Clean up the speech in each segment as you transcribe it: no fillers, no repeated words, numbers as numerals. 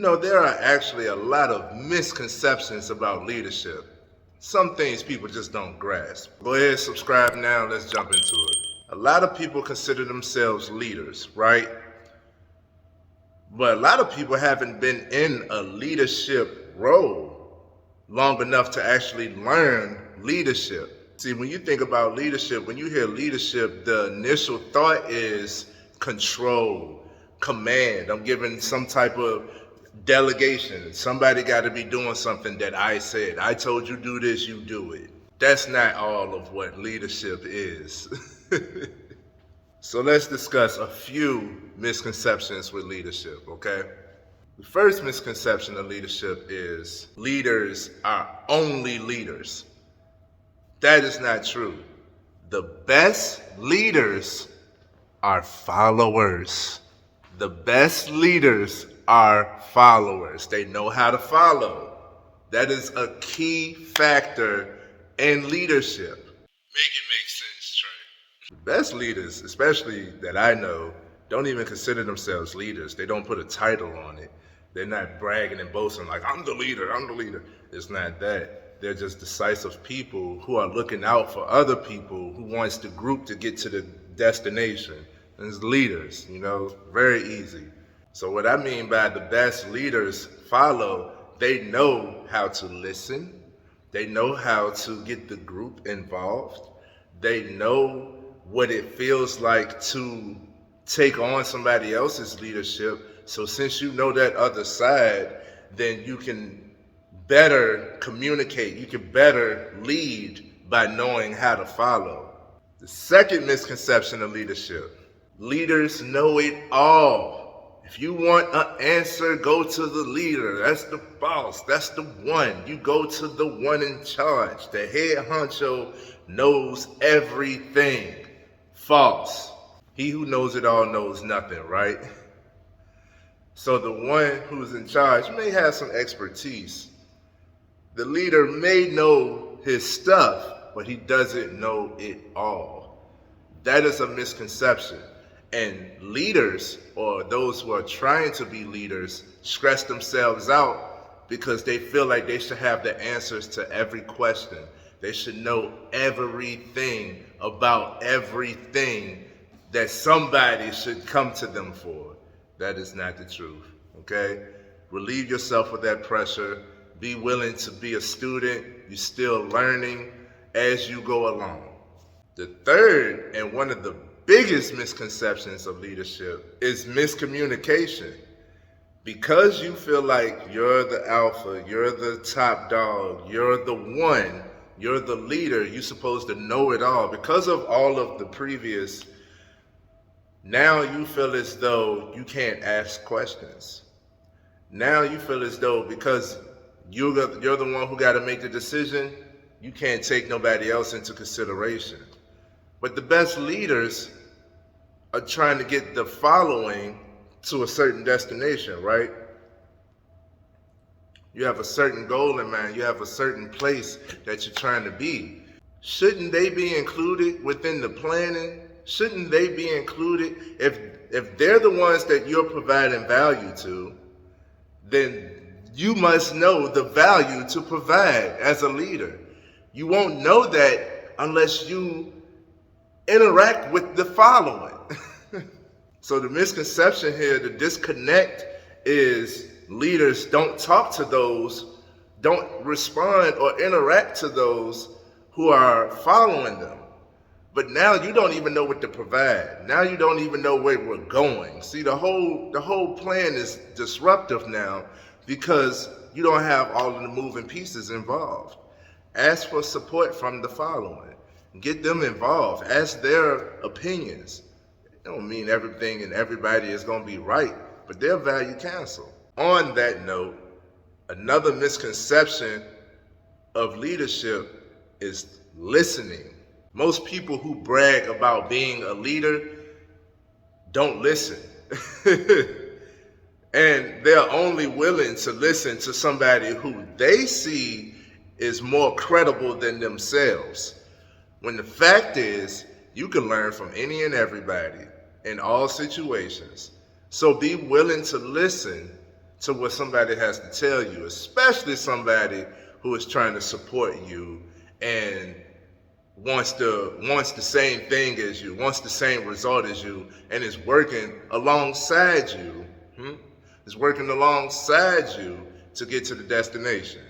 There are actually a lot of misconceptions about leadership. Some things people just don't grasp. Go ahead, subscribe now, let's jump into it. A lot of people consider themselves leaders, right? But a lot of people haven't been in a leadership role long enough to actually learn leadership. See, when you think about leadership, when you hear leadership, the initial thought is control, command. I'm giving some type of delegation. Somebody got to be doing something that I said. I told you do this, you do it. That's not all of what leadership is. So let's discuss a few misconceptions with leadership, okay? The first misconception of leadership is leaders are only leaders. That is not true. The best leaders are followers. The best leaders are followers. They know how to follow. That is a key factor in leadership. Make it make sense, Trey. The best leaders, especially that I know, don't even consider themselves leaders. They don't put a title on it. They're not bragging and boasting like, I'm the leader, I'm the leader. It's not that. They're just decisive people who are looking out for other people who wants the group to get to the destination. And it's leaders, very easy. So what I mean by the best leaders follow, they know how to listen. They know how to get the group involved. They know what it feels like to take on somebody else's leadership. So since you know that other side, then you can better communicate. You can better lead by knowing how to follow. The second misconception of leadership: leaders know it all. If you want an answer, go to the leader. That's the boss. That's the one. You go to the one in charge. The head honcho knows everything. False. He who knows it all knows nothing, right? So the one who's in charge may have some expertise. The leader may know his stuff, but he doesn't know it all. That is a misconception. And leaders, or those who are trying to be leaders, stress themselves out because they feel like they should have the answers to every question. They should know everything about everything that somebody should come to them for. That is not the truth, okay? Relieve yourself of that pressure. Be willing to be a student. You're still learning as you go along. The third, and one of the biggest misconceptions of leadership, is miscommunication. Because you feel like you're the alpha, you're the top dog, you're the one, you're the leader, you're supposed to know it all. Because of all of the previous, now you feel as though you can't ask questions. Now you feel as though because you're the one who got to make the decision, you can't take nobody else into consideration. But the best leaders are trying to get the following to a certain destination, right? You have a certain goal in mind. You have a certain place that you're trying to be. Shouldn't they be included within the planning? Shouldn't they be included? If they're the ones that you're providing value to, then you must know the value to provide as a leader. You won't know that unless you interact with the following. So the misconception here, the disconnect, is leaders don't talk to those, don't respond or interact to those who are following them. But now you don't even know what to provide. Now you don't even know where we're going. See, the whole plan is disruptive now because you don't have all of the moving pieces involved. Ask for support from the following. Get them involved. Ask their opinions. It don't mean everything and everybody is going to be right, but their value counsel. On that note, another misconception of leadership is listening. Most people who brag about being a leader don't listen. And they're only willing to listen to somebody who they see is more credible than themselves. When the fact is, you can learn from any and everybody in all situations. So be willing to listen to what somebody has to tell you, especially somebody who is trying to support you and wants the same thing as you, wants the same result as you, and is working alongside you. Is working alongside you to get to the destination.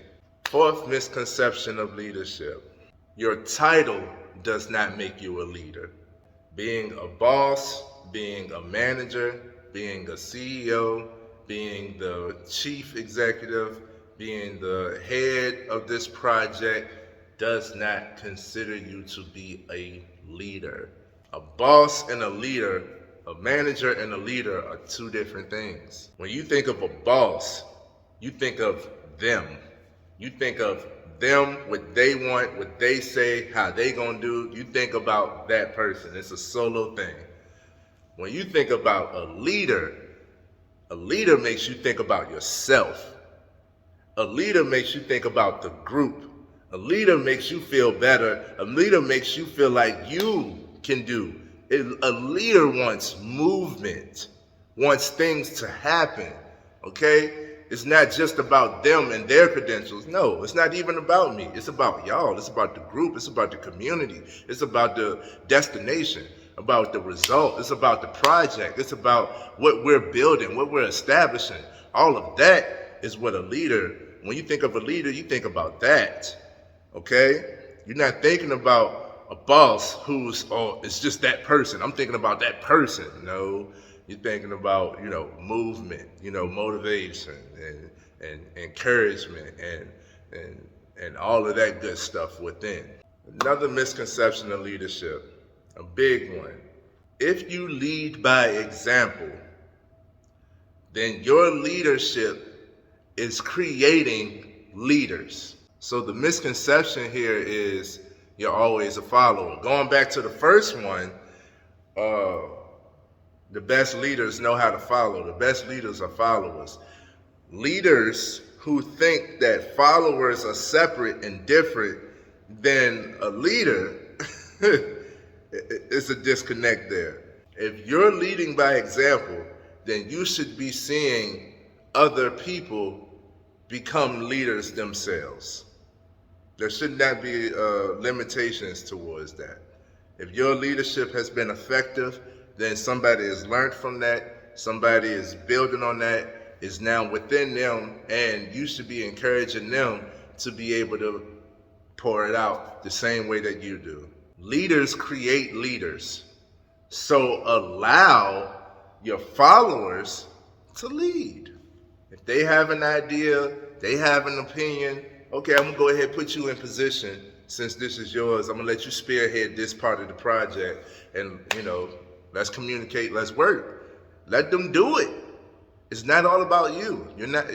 Fourth misconception of leadership: your title does not make you a leader. Being a boss, being a manager, being a CEO, being the chief executive, being the head of this project does not consider you to be a leader. A boss and a leader, a manager and a leader are two different things. When you think of a boss, you think of them. You think of them, what they want, what they say, how they gonna do. You think about that person. It's a solo thing. When you think about a leader makes you think about yourself. A leader makes you think about the group. A leader makes you feel better. A leader makes you feel like you can do. A leader wants movement, wants things to happen, okay? It's not just about them and their credentials. No, it's not even about me. It's about y'all. It's about the group. It's about the community. It's about the destination, about the result. It's about the project. It's about what we're building, what we're establishing. All of that is what a leader, when you think of a leader, you think about that, okay? You're not thinking about a boss who's, oh, it's just that person. I'm thinking about that person. No. You're thinking about, movement, motivation and encouragement and all of that good stuff within. Another misconception of leadership, a big one. If you lead by example, then your leadership is creating leaders. So the misconception here is you're always a follower. Going back to the first one, the best leaders know how to follow. The best leaders are followers. Leaders who think that followers are separate and different than a leader, it's a disconnect there. If you're leading by example, then you should be seeing other people become leaders themselves. There should not be limitations towards that. If your leadership has been effective, then somebody has learned from that, somebody is building on that, is now within them, and you should be encouraging them to be able to pour it out the same way that you do. Leaders create leaders. So allow your followers to lead. If they have an idea, they have an opinion, okay, I'm gonna go ahead and put you in position. Since this is yours, I'm gonna let you spearhead this part of the project, and let's communicate, let's work. Let them do it. It's not all about you. You're not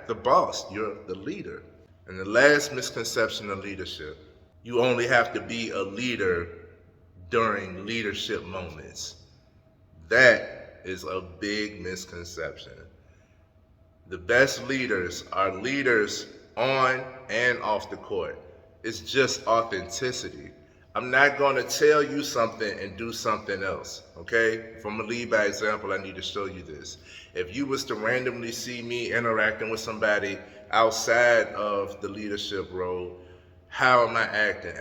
the boss, you're the leader. And the last misconception of leadership, you only have to be a leader during leadership moments. That is a big misconception. The best leaders are leaders on and off the court. It's just authenticity. I'm not going to tell you something and do something else, okay? If I'm going to lead by example, I need to show you this. If you was to randomly see me interacting with somebody outside of the leadership role, how am I acting?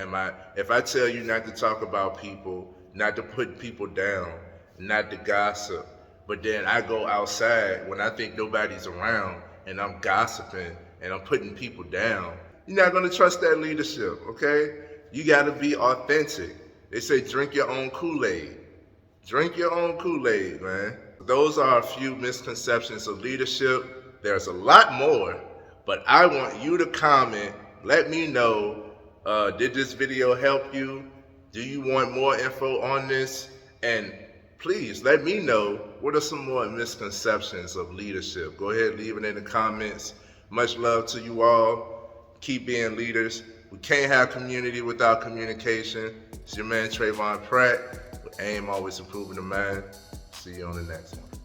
If I tell you not to talk about people, not to put people down, not to gossip, but then I go outside when I think nobody's around and I'm gossiping and I'm putting people down, you're not going to trust that leadership, okay? You got to be authentic. They say drink your own Kool-Aid. Drink your own Kool-Aid, man. Those are a few misconceptions of leadership. There's a lot more, but I want you to comment. Let me know, did this video help you? Do you want more info on this? And please let me know, what are some more misconceptions of leadership? Go ahead, leave it in the comments. Much love to you all. Keep being leaders. We can't have community without communication. It's your man Trayvon Pratt with AIM, always improving the mind. See you on the next one.